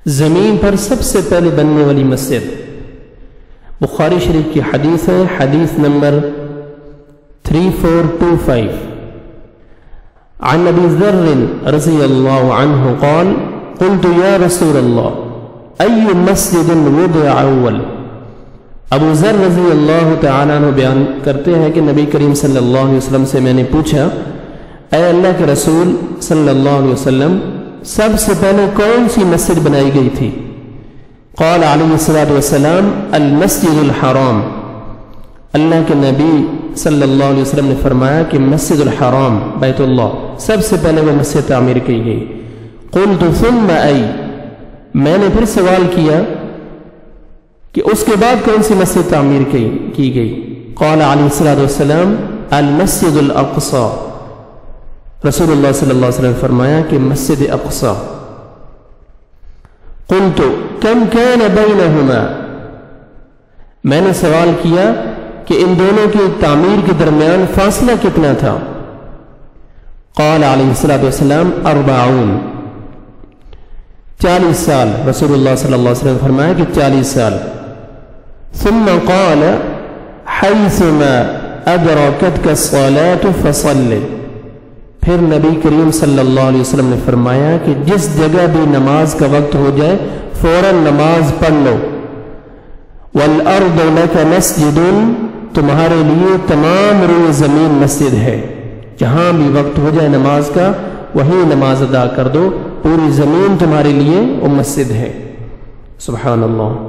زمین پر سب سے پہلے بننے والی مسجد بخاری شریف کی حدیث ہے، حدیث نمبر 3425 عن ابی ذر رضی اللہ عنہ قال قلت یا رسول اللہ ای مسجد وضع اول۔ ابو ذر رضی اللہ تعالیٰ عنہ بیان کرتے ہیں کہ نبی کریم صلی اللہ علیہ وسلم سے میں نے پوچھا، اے اللہ کے رسول صلی اللہ علیہ وسلم، سب سے پہلے کون سی مسجد بنائی گئی تھی؟ قال علیہ الصلوۃ والسلام المسجد الحرام۔ اللہ کے نبی صلی اللہ علیہ وسلم نے فرمایا کہ مسجد الحرام بیت اللہ سب سے پہلے وہ مسجد تعمیر کی گئی۔ قلت ثم ای، میں نے پھر سوال کیا کہ اس کے بعد کون سی مسجد تعمیر کی گئی؟ قال علیہ الصلوۃ والسلام المسجد الاقصی۔ رسول اللہ صلی اللہ علیہ وسلم نے فرمایا کہ مسجد اقصی۔ قلت کم کان بینہما، میں نے سوال کیا کہ ان دونوں کی تعمیر کے درمیان فاصلہ کتنا تھا؟ قال علیہ الصلوۃ والسلام 40، 40 سال۔ رسول اللہ صلی اللہ علیہ وسلم نے فرمایا کہ 40 سال۔ ثم قال حیثما ادرکتک الصلاۃ فصل۔ پھر نبی کریم صلی اللہ علیہ وسلم نے فرمایا کہ جس جگہ بھی نماز کا وقت ہو جائے فوراً نماز پڑھ لو۔ والارض لک مسجد، تمہارے لیے تمام روئے زمین مسجد ہے، جہاں بھی وقت ہو جائے نماز کا وہیں نماز ادا کر دو، پوری زمین تمہارے لیے وہ مسجد ہے۔ سبحان اللہ۔